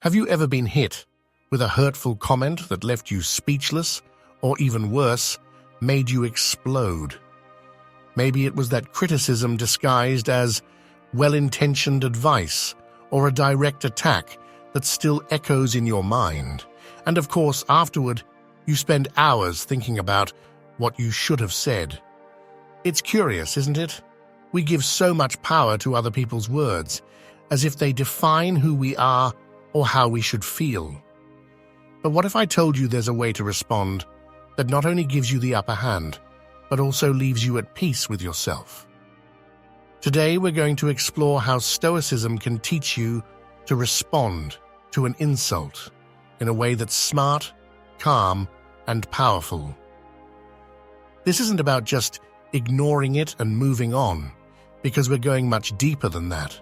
Have you ever been hit with a hurtful comment that left you speechless, or even worse, made you explode? Maybe it was that criticism disguised as well-intentioned advice or a direct attack that still echoes in your mind. And of course, afterward, you spend hours thinking about what you should have said. It's curious, isn't it? We give so much power to other people's words, as if they define who we are or how we should feel. But what if I told you there's a way to respond that not only gives you the upper hand, but also leaves you at peace with yourself? Today we're going to explore how Stoicism can teach you to respond to an insult in a way that's smart, calm, and powerful. This isn't about just ignoring it and moving on, because we're going much deeper than that.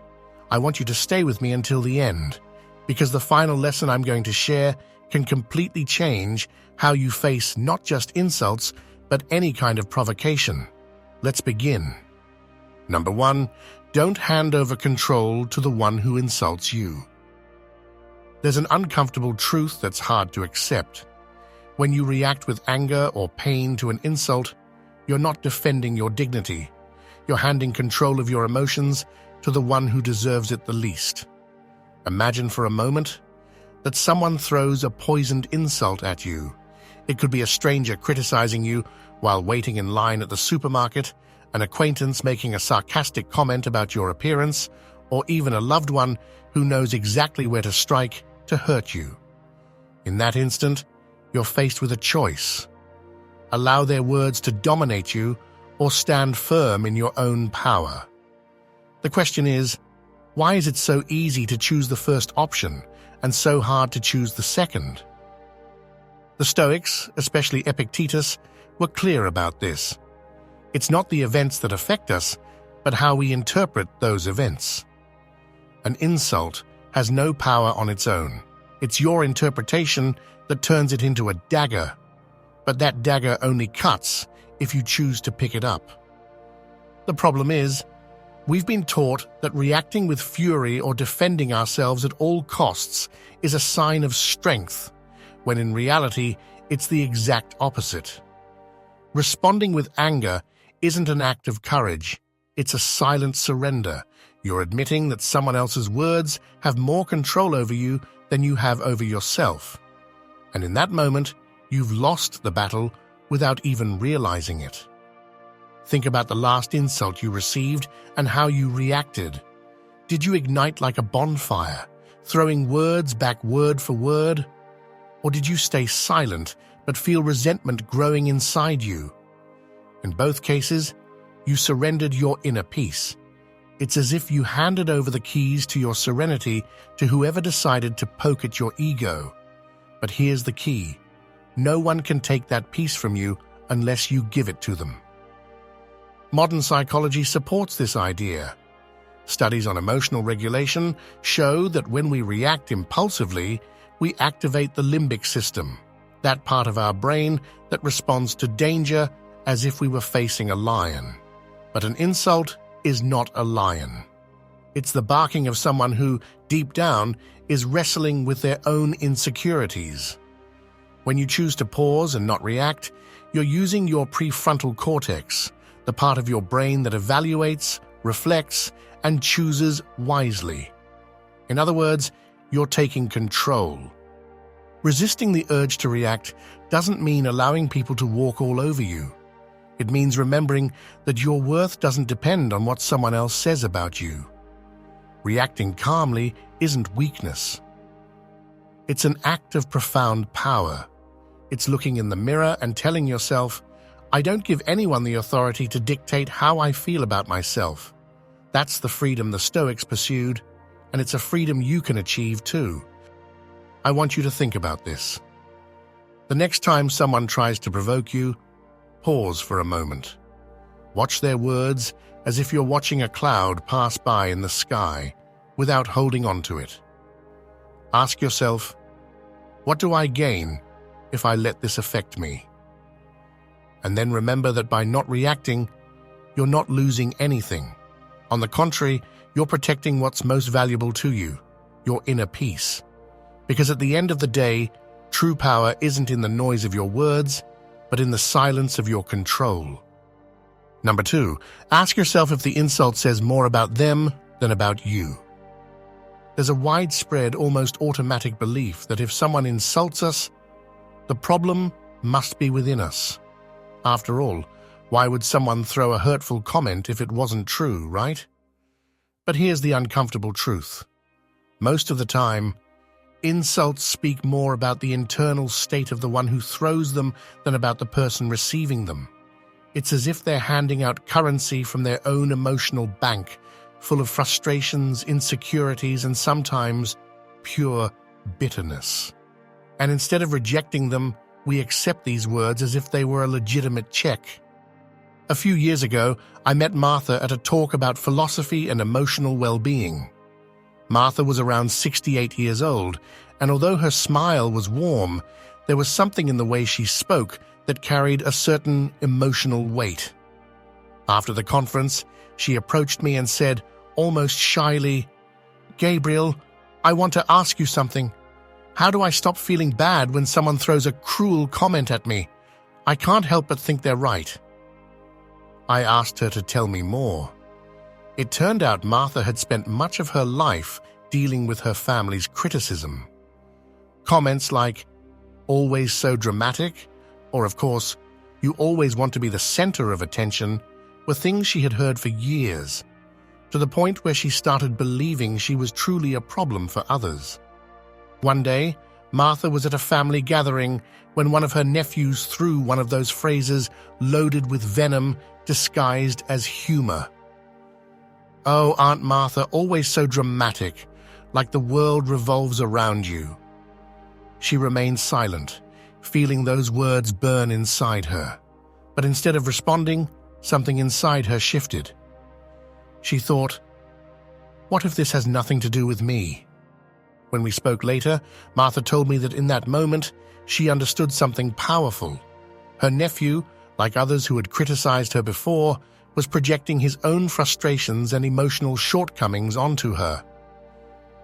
I want you to stay with me until the end, because the final lesson I'm going to share can completely change how you face not just insults, but any kind of provocation. Let's begin. Number 1, don't hand over control to the one who insults you. There's an uncomfortable truth that's hard to accept. When you react with anger or pain to an insult, you're not defending your dignity. You're handing control of your emotions to the one who deserves it the least. Imagine for a moment that someone throws a poisoned insult at you. It could be a stranger criticizing you while waiting in line at the supermarket, an acquaintance making a sarcastic comment about your appearance, or even a loved one who knows exactly where to strike to hurt you. In that instant, you're faced with a choice. Allow their words to dominate you, or stand firm in your own power. The question is, why is it so easy to choose the first option and so hard to choose the second? The Stoics, especially Epictetus, were clear about this. It's not the events that affect us, but how we interpret those events. An insult has no power on its own. It's your interpretation that turns it into a dagger, but that dagger only cuts if you choose to pick it up. The problem is, we've been taught that reacting with fury or defending ourselves at all costs is a sign of strength, when in reality, it's the exact opposite. Responding with anger isn't an act of courage, it's a silent surrender. You're admitting that someone else's words have more control over you than you have over yourself. And in that moment, you've lost the battle without even realizing it. Think about the last insult you received and how you reacted. Did you ignite like a bonfire, throwing words back word for word? Or did you stay silent but feel resentment growing inside you? In both cases, you surrendered your inner peace. It's as if you handed over the keys to your serenity to whoever decided to poke at your ego. But here's the key. No one can take that peace from you unless you give it to them. Modern psychology supports this idea. Studies on emotional regulation show that when we react impulsively, we activate the limbic system, that part of our brain that responds to danger as if we were facing a lion. But an insult is not a lion. It's the barking of someone who, deep down, is wrestling with their own insecurities. When you choose to pause and not react, you're using your prefrontal cortex, the part of your brain that evaluates, reflects, and chooses wisely. In other words, you're taking control. Resisting the urge to react doesn't mean allowing people to walk all over you. It means remembering that your worth doesn't depend on what someone else says about you. Reacting calmly isn't weakness. It's an act of profound power. It's looking in the mirror and telling yourself, I don't give anyone the authority to dictate how I feel about myself. That's the freedom the Stoics pursued, and it's a freedom you can achieve too. I want you to think about this. The next time someone tries to provoke you, pause for a moment. Watch their words as if you're watching a cloud pass by in the sky without holding on to it. Ask yourself, what do I gain if I let this affect me? And then remember that by not reacting, you're not losing anything. On the contrary, you're protecting what's most valuable to you, your inner peace. Because at the end of the day, true power isn't in the noise of your words, but in the silence of your control. Number 2, ask yourself if the insult says more about them than about you. There's a widespread, almost automatic belief that if someone insults us, the problem must be within us. After all, why would someone throw a hurtful comment if it wasn't true, right? But here's the uncomfortable truth. Most of the time, insults speak more about the internal state of the one who throws them than about the person receiving them. It's as if they're handing out currency from their own emotional bank, full of frustrations, insecurities, and sometimes pure bitterness. And instead of rejecting them, we accept these words as if they were a legitimate check. A few years ago, I met Martha at a talk about philosophy and emotional well-being. Martha was around 68 years old, and although her smile was warm, there was something in the way she spoke that carried a certain emotional weight. After the conference, she approached me and said, almost shyly, "Gabriel, I want to ask you something. How do I stop feeling bad when someone throws a cruel comment at me? I can't help but think they're right." I asked her to tell me more. It turned out Martha had spent much of her life dealing with her family's criticism. Comments like, "always so dramatic," or of course, "you always want to be the center of attention," were things she had heard for years, to the point where she started believing she was truly a problem for others. One day, Martha was at a family gathering when one of her nephews threw one of those phrases loaded with venom disguised as humor. "Oh, Aunt Martha, always so dramatic, like the world revolves around you." She remained silent, feeling those words burn inside her. But instead of responding, something inside her shifted. She thought, "What if this has nothing to do with me?" When we spoke later, Martha told me that in that moment, she understood something powerful. Her nephew, like others who had criticized her before, was projecting his own frustrations and emotional shortcomings onto her.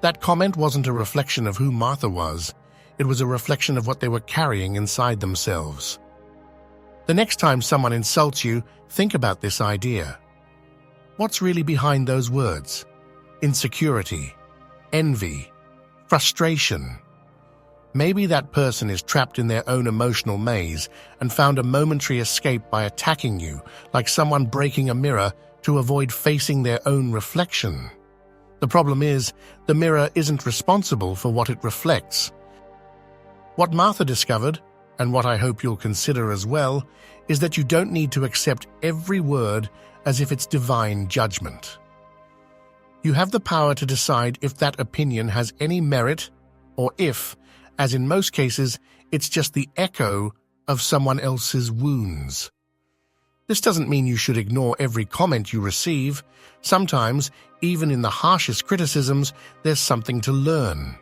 That comment wasn't a reflection of who Martha was. It was a reflection of what they were carrying inside themselves. The next time someone insults you, think about this idea. What's really behind those words? Insecurity, envy, frustration. Maybe that person is trapped in their own emotional maze and found a momentary escape by attacking you, like someone breaking a mirror to avoid facing their own reflection. The problem is, the mirror isn't responsible for what it reflects. What Martha discovered, and what I hope you'll consider as well, is that you don't need to accept every word as if it's divine judgment. You have the power to decide if that opinion has any merit, or if, as in most cases, it's just the echo of someone else's wounds. This doesn't mean you should ignore every comment you receive. Sometimes, even in the harshest criticisms, there's something to learn.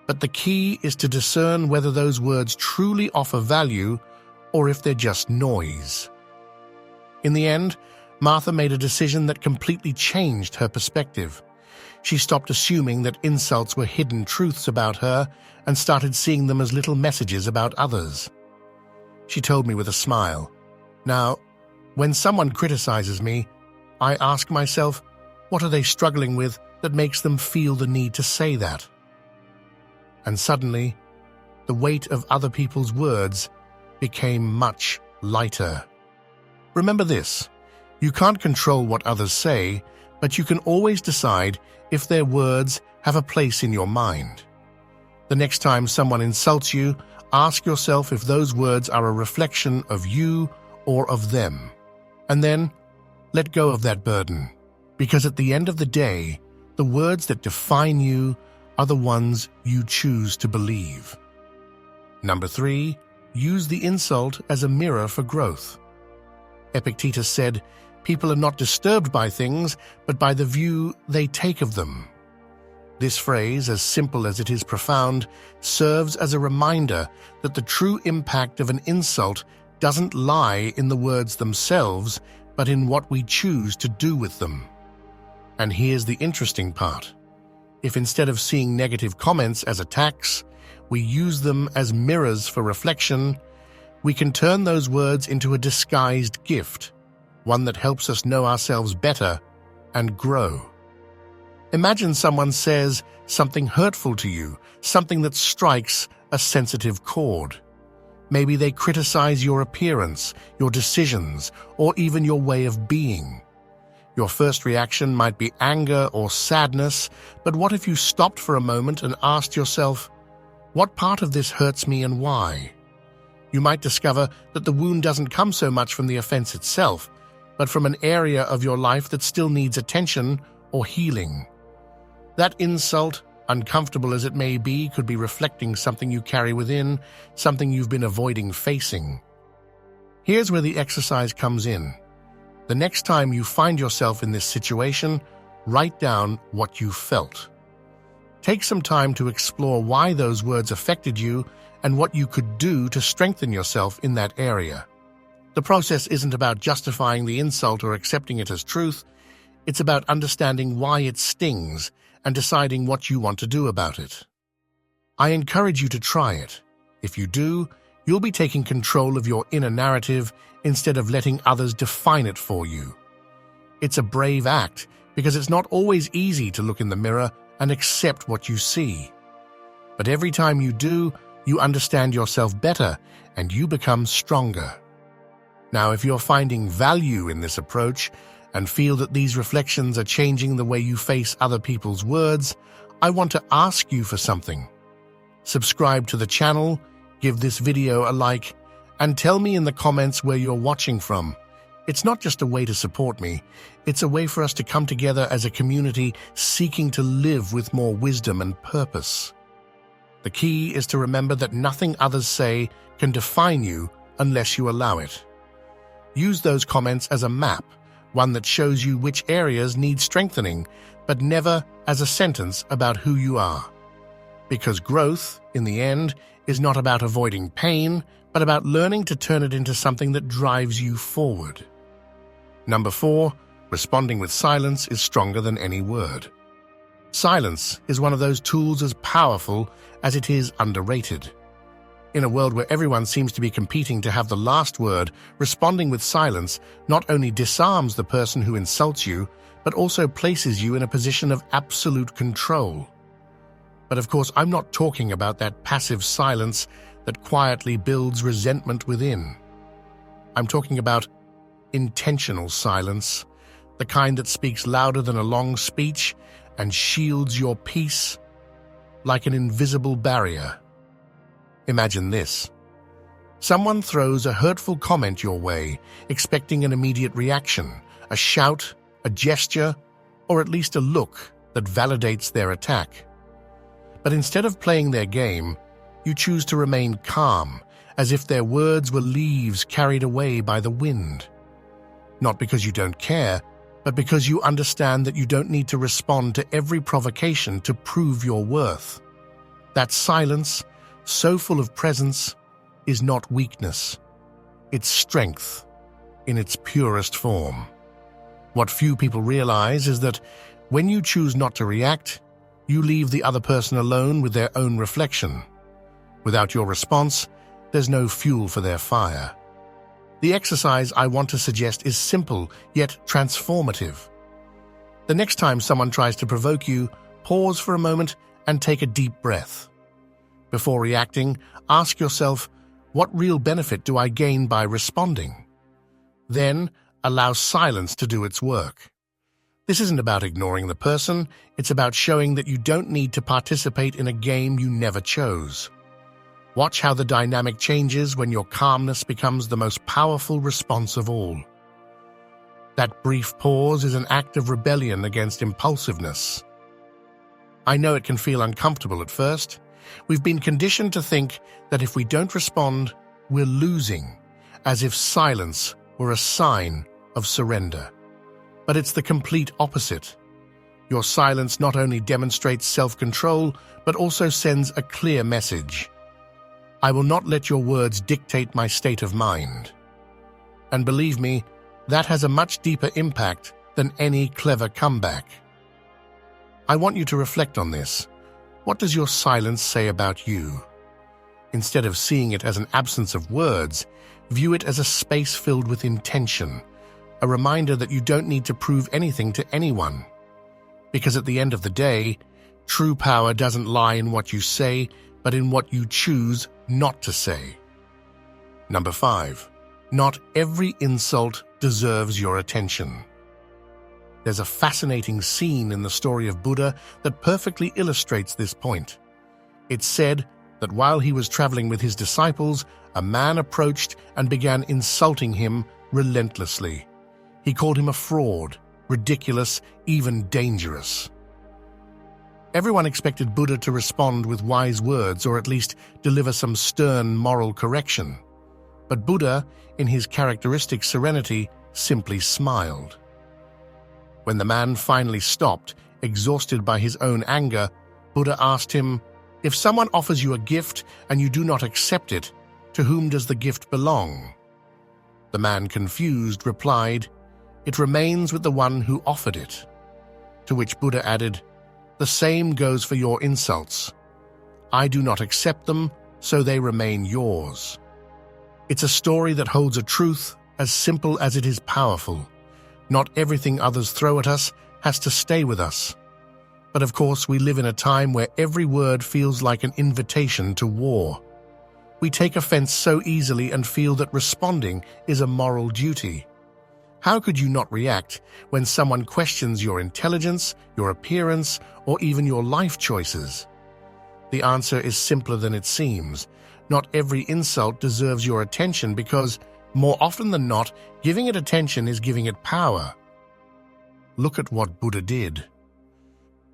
But the key is to discern whether those words truly offer value or if they're just noise. In the end, Martha made a decision that completely changed her perspective. She stopped assuming that insults were hidden truths about her and started seeing them as little messages about others. She told me with a smile, "Now, when someone criticizes me, I ask myself, what are they struggling with that makes them feel the need to say that?" And suddenly, the weight of other people's words became much lighter. Remember this, you can't control what others say, but you can always decide if their words have a place in your mind. The next time someone insults you, ask yourself if those words are a reflection of you or of them. And then, let go of that burden, because at the end of the day, the words that define you are the ones you choose to believe. Number 3, use the insult as a mirror for growth. Epictetus said, "People are not disturbed by things, but by the view they take of them." This phrase, as simple as it is profound, serves as a reminder that the true impact of an insult doesn't lie in the words themselves, but in what we choose to do with them. And here's the interesting part. If instead of seeing negative comments as attacks, we use them as mirrors for reflection, we can turn those words into a disguised gift, one that helps us know ourselves better and grow. Imagine someone says something hurtful to you, something that strikes a sensitive chord. Maybe they criticize your appearance, your decisions, or even your way of being. Your first reaction might be anger or sadness, but what if you stopped for a moment and asked yourself, what part of this hurts me and why? You might discover that the wound doesn't come so much from the offense itself, but from an area of your life that still needs attention or healing. That insult, uncomfortable as it may be, could be reflecting something you carry within, something you've been avoiding facing. Here's where the exercise comes in. The next time you find yourself in this situation, write down what you felt. Take some time to explore why those words affected you and what you could do to strengthen yourself in that area. The process isn't about justifying the insult or accepting it as truth. It's about understanding why it stings and deciding what you want to do about it. I encourage you to try it. If you do, you'll be taking control of your inner narrative instead of letting others define it for you. It's a brave act because it's not always easy to look in the mirror and accept what you see. But every time you do, you understand yourself better and you become stronger. Now, if you're finding value in this approach and feel that these reflections are changing the way you face other people's words, I want to ask you for something. Subscribe to the channel, give this video a like, and tell me in the comments where you're watching from. It's not just a way to support me, it's a way for us to come together as a community seeking to live with more wisdom and purpose. The key is to remember that nothing others say can define you unless you allow it. Use those comments as a map, one that shows you which areas need strengthening, but never as a sentence about who you are. Because growth, in the end, is not about avoiding pain, but about learning to turn it into something that drives you forward. Number 4, responding with silence is stronger than any word. Silence is one of those tools as powerful as it is underrated. In a world where everyone seems to be competing to have the last word, responding with silence not only disarms the person who insults you, but also places you in a position of absolute control. But of course, I'm not talking about that passive silence that quietly builds resentment within. I'm talking about intentional silence, the kind that speaks louder than a long speech and shields your peace like an invisible barrier. Imagine this. Someone throws a hurtful comment your way, expecting an immediate reaction, a shout, a gesture, or at least a look that validates their attack. But instead of playing their game, you choose to remain calm, as if their words were leaves carried away by the wind. Not because you don't care, but because you understand that you don't need to respond to every provocation to prove your worth. That silence, so full of presence, is not weakness. It's strength in its purest form. What few people realize is that when you choose not to react, you leave the other person alone with their own reflection. Without your response, there's no fuel for their fire. The exercise I want to suggest is simple, yet transformative. The next time someone tries to provoke you, pause for a moment and take a deep breath. Before reacting, ask yourself, what real benefit do I gain by responding? Then, allow silence to do its work. This isn't about ignoring the person, it's about showing that you don't need to participate in a game you never chose. Watch how the dynamic changes when your calmness becomes the most powerful response of all. That brief pause is an act of rebellion against impulsiveness. I know it can feel uncomfortable at first. We've been conditioned to think that if we don't respond, we're losing, as if silence were a sign of surrender. But it's the complete opposite. Your silence not only demonstrates self-control, but also sends a clear message. I will not let your words dictate my state of mind. And believe me, that has a much deeper impact than any clever comeback. I want you to reflect on this. What does your silence say about you? Instead of seeing it as an absence of words, view it as a space filled with intention, a reminder that you don't need to prove anything to anyone. Because at the end of the day, true power doesn't lie in what you say, but in what you choose not to say. Number 5. Not every insult deserves your attention. There's a fascinating scene in the story of Buddha that perfectly illustrates this point. It's said that while he was traveling with his disciples, a man approached and began insulting him relentlessly. He called him a fraud, ridiculous, even dangerous. Everyone expected Buddha to respond with wise words or at least deliver some stern moral correction. But Buddha, in his characteristic serenity, simply smiled. When the man finally stopped, exhausted by his own anger, Buddha asked him, "If someone offers you a gift and you do not accept it, to whom does the gift belong?" The man, confused, replied, "It remains with the one who offered it." To which Buddha added, "The same goes for your insults. I do not accept them, so they remain yours." It's a story that holds a truth as simple as it is powerful. Not everything others throw at us has to stay with us. But of course, we live in a time where every word feels like an invitation to war. We take offense so easily and feel that responding is a moral duty. How could you not react when someone questions your intelligence, your appearance, or even your life choices? The answer is simpler than it seems. Not every insult deserves your attention because, more often than not, giving it attention is giving it power. Look at what Buddha did.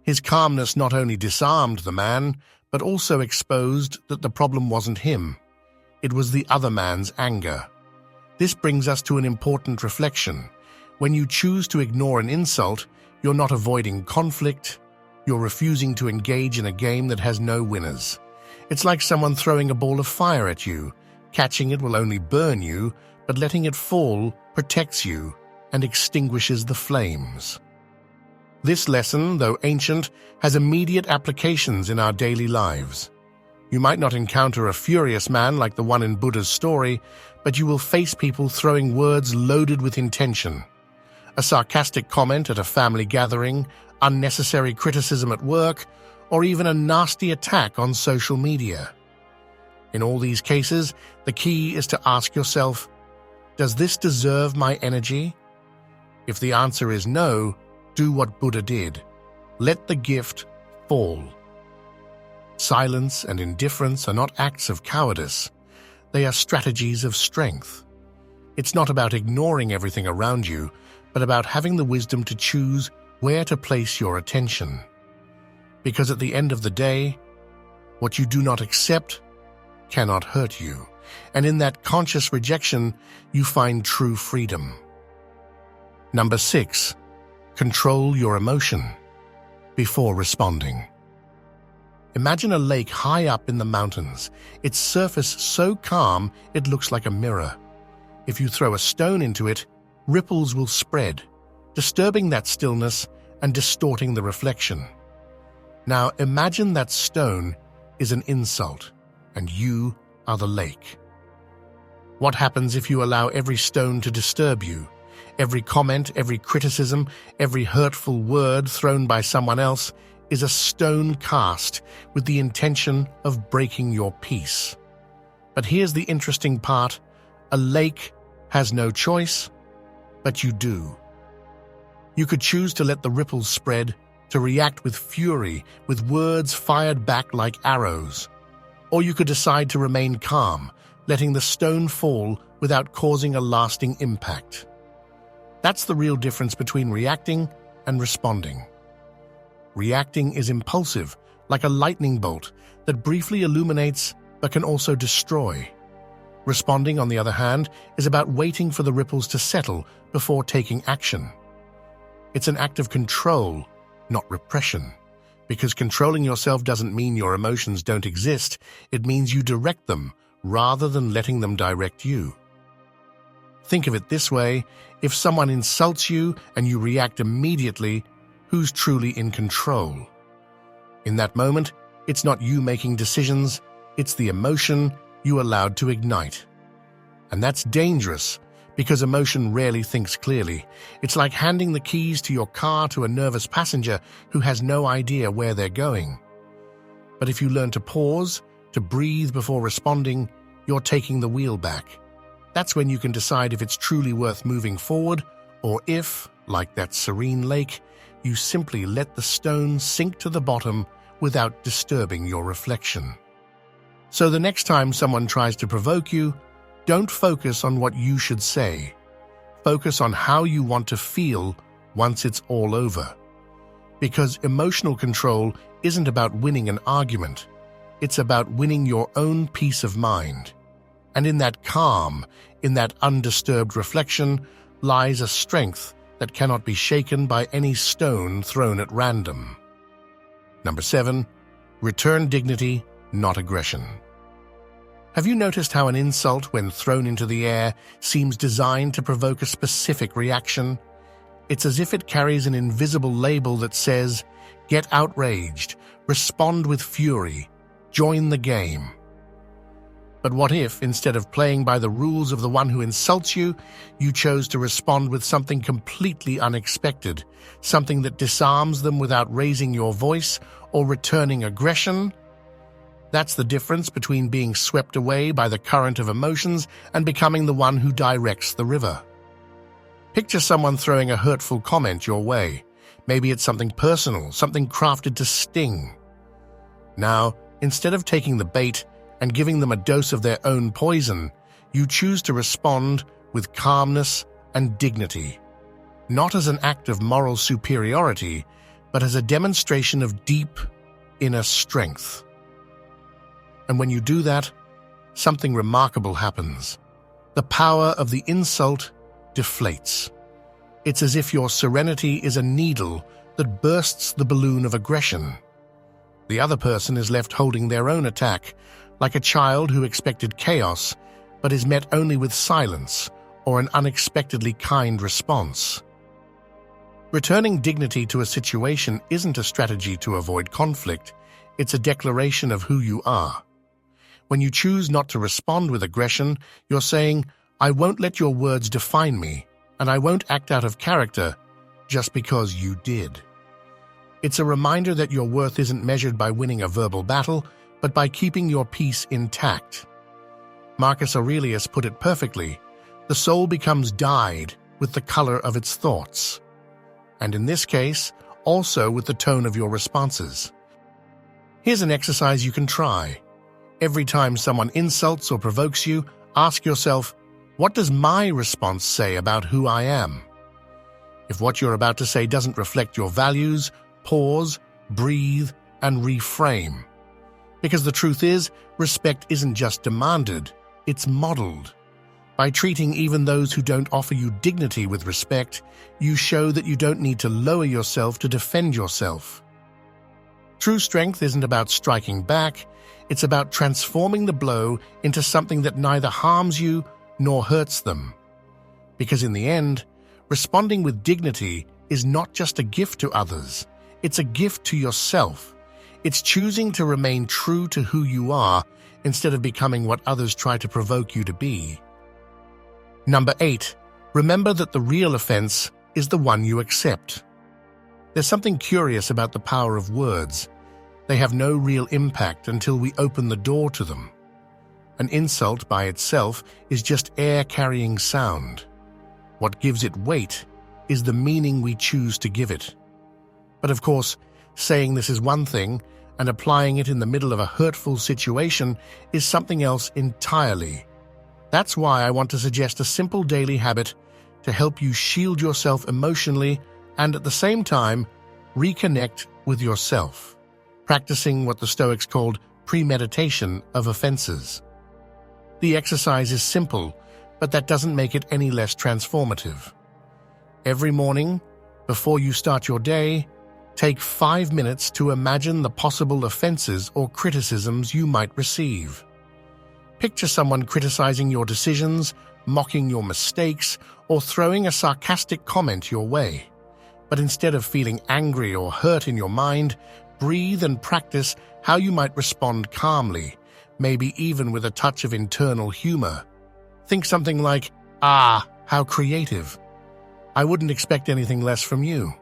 His calmness not only disarmed the man, but also exposed that the problem wasn't him. It was the other man's anger. This brings us to an important reflection. When you choose to ignore an insult, you're not avoiding conflict, you're refusing to engage in a game that has no winners. It's like someone throwing a ball of fire at you. Catching it will only burn you, but letting it fall protects you and extinguishes the flames. This lesson, though ancient, has immediate applications in our daily lives. You might not encounter a furious man like the one in Buddha's story, but you will face people throwing words loaded with intention. A sarcastic comment at a family gathering, unnecessary criticism at work, or even a nasty attack on social media. In all these cases, the key is to ask yourself, does this deserve my energy? If the answer is no, do what Buddha did. Let the gift fall. Silence and indifference are not acts of cowardice. They are strategies of strength. It's not about ignoring everything around you, but about having the wisdom to choose where to place your attention. Because at the end of the day, what you do not accept cannot hurt you, and in that conscious rejection, you find true freedom. Number 6. Control your emotion before responding. Imagine a lake high up in the mountains, its surface so calm it looks like a mirror. If you throw a stone into it, ripples will spread, disturbing that stillness and distorting the reflection. Now imagine that stone is an insult, and you are the lake. What happens if you allow every stone to disturb you? Every comment, every criticism, every hurtful word thrown by someone else is a stone cast with the intention of breaking your peace. But here's the interesting part. A lake has no choice, but you do. You could choose to let the ripples spread, to react with fury, with words fired back like arrows. Or you could decide to remain calm, letting the stone fall without causing a lasting impact. That's the real difference between reacting and responding. Reacting is impulsive, like a lightning bolt that briefly illuminates but can also destroy. Responding, on the other hand, is about waiting for the ripples to settle before taking action. It's an act of control, not repression. Because controlling yourself doesn't mean your emotions don't exist, it means you direct them rather than letting them direct you. Think of it this way: if someone insults you and you react immediately, who's truly in control. In that moment, it's not you making decisions, it's the emotion you allowed to ignite. And that's dangerous, because emotion rarely thinks clearly. It's like handing the keys to your car to a nervous passenger who has no idea where they're going. But if you learn to pause, to breathe before responding, you're taking the wheel back. That's when you can decide if it's truly worth moving forward, or if, like that serene lake, you simply let the stone sink to the bottom without disturbing your reflection. So the next time someone tries to provoke you, don't focus on what you should say. Focus on how you want to feel once it's all over. Because emotional control isn't about winning an argument. It's about winning your own peace of mind. And in that calm, in that undisturbed reflection, lies a strength that cannot be shaken by any stone thrown at random. Number 7, return dignity, not aggression. Have you noticed how an insult, when thrown into the air, seems designed to provoke a specific reaction? It's as if it carries an invisible label that says, "Get outraged, respond with fury, join the game." But what if, instead of playing by the rules of the one who insults you, you chose to respond with something completely unexpected, something that disarms them without raising your voice or returning aggression? That's the difference between being swept away by the current of emotions and becoming the one who directs the river. Picture someone throwing a hurtful comment your way. Maybe it's something personal, something crafted to sting. Now, instead of taking the bait and giving them a dose of their own poison, you choose to respond with calmness and dignity, not as an act of moral superiority, but as a demonstration of deep inner strength. And when you do that, something remarkable happens. The power of the insult deflates. It's as if your serenity is a needle that bursts the balloon of aggression. The other person is left holding their own attack, like a child who expected chaos, but is met only with silence or an unexpectedly kind response. Returning dignity to a situation isn't a strategy to avoid conflict, it's a declaration of who you are. When you choose not to respond with aggression, you're saying, "I won't let your words define me, and I won't act out of character just because you did." It's a reminder that your worth isn't measured by winning a verbal battle, but by keeping your peace intact. Marcus Aurelius put it perfectly: the soul becomes dyed with the color of its thoughts. And in this case, also with the tone of your responses. Here's an exercise you can try. Every time someone insults or provokes you, ask yourself, what does my response say about who I am? If what you're about to say doesn't reflect your values, pause, breathe, and reframe. Because the truth is, respect isn't just demanded, it's modeled. By treating even those who don't offer you dignity with respect, you show that you don't need to lower yourself to defend yourself. True strength isn't about striking back, it's about transforming the blow into something that neither harms you nor hurts them. Because in the end, responding with dignity is not just a gift to others, it's a gift to yourself. It's choosing to remain true to who you are instead of becoming what others try to provoke you to be. Number 8, remember that the real offense is the one you accept. There's something curious about the power of words. They have no real impact until we open the door to them. An insult by itself is just air-carrying sound. What gives it weight is the meaning we choose to give it. But of course, saying this is one thing, and applying it in the middle of a hurtful situation is something else entirely. That's why I want to suggest a simple daily habit to help you shield yourself emotionally and at the same time reconnect with yourself. Practicing what the Stoics called premeditation of offenses. The exercise is simple, but that doesn't make it any less transformative. Every morning, before you start your day, take 5 minutes to imagine the possible offenses or criticisms you might receive. Picture someone criticizing your decisions, mocking your mistakes, or throwing a sarcastic comment your way. But instead of feeling angry or hurt in your mind, breathe and practice how you might respond calmly, maybe even with a touch of internal humor. Think something like, "Ah, how creative. I wouldn't expect anything less from you."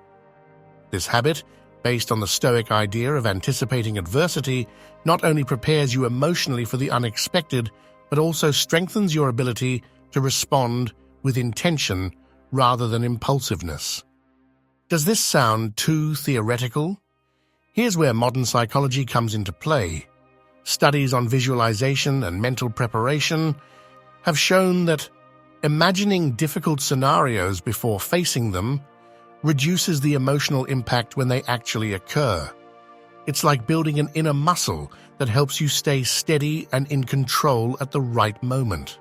This habit, based on the Stoic idea of anticipating adversity, not only prepares you emotionally for the unexpected, but also strengthens your ability to respond with intention rather than impulsiveness. Does this sound too theoretical? Here's where modern psychology comes into play. Studies on visualization and mental preparation have shown that imagining difficult scenarios before facing them reduces the emotional impact when they actually occur. It's like building an inner muscle that helps you stay steady and in control at the right moment.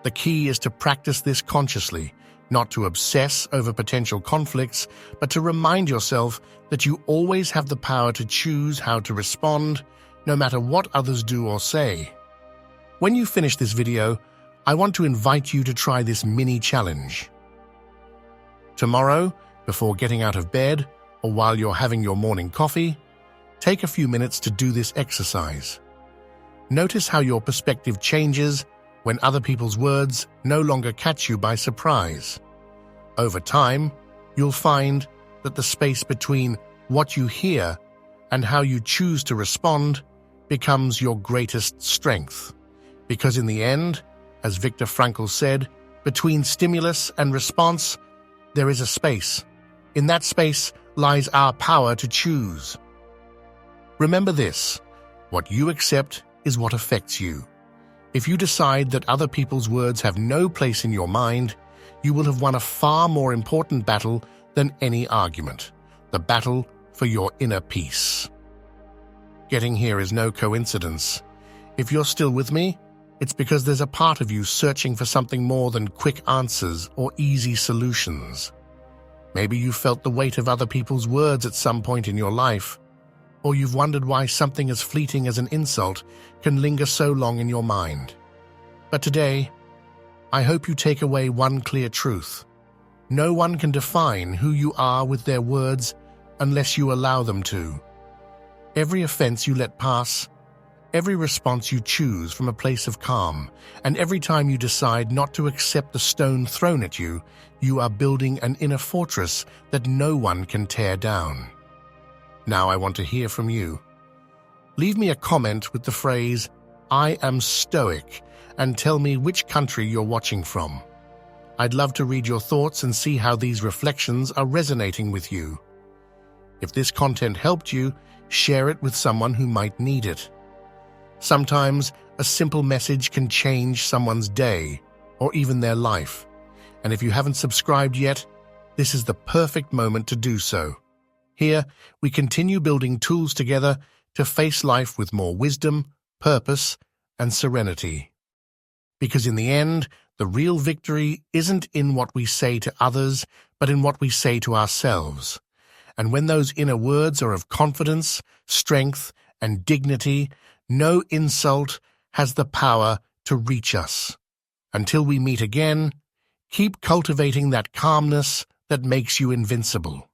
The key is to practice this consciously, not to obsess over potential conflicts, but to remind yourself that you always have the power to choose how to respond, no matter what others do or say. When you finish this video, I want to invite you to try this mini challenge. Tomorrow, before getting out of bed or while you're having your morning coffee, take a few minutes to do this exercise. Notice how your perspective changes when other people's words no longer catch you by surprise. Over time, you'll find that the space between what you hear and how you choose to respond becomes your greatest strength. Because in the end, as Viktor Frankl said, between stimulus and response, there is a space. In that space lies our power to choose. Remember this: what you accept is what affects you. If you decide that other people's words have no place in your mind, you will have won a far more important battle than any argument, the battle for your inner peace. Getting here is no coincidence. If you're still with me, it's because there's a part of you searching for something more than quick answers or easy solutions. Maybe you felt the weight of other people's words at some point in your life, or you've wondered why something as fleeting as an insult can linger so long in your mind. But today, I hope you take away one clear truth. No one can define who you are with their words unless you allow them to. Every offense you let pass, every response you choose from a place of calm, and every time you decide not to accept the stone thrown at you, you are building an inner fortress that no one can tear down. Now I want to hear from you. Leave me a comment with the phrase, "I am Stoic," and tell me which country you're watching from. I'd love to read your thoughts and see how these reflections are resonating with you. If this content helped you, share it with someone who might need it. Sometimes a simple message can change someone's day or even their life. And if you haven't subscribed yet, this is the perfect moment to do so. Here, we continue building tools together to face life with more wisdom, purpose, and serenity. Because in the end, the real victory isn't in what we say to others, but in what we say to ourselves. And when those inner words are of confidence, strength, and dignity, no insult has the power to reach us. Until we meet again, keep cultivating that calmness that makes you invincible.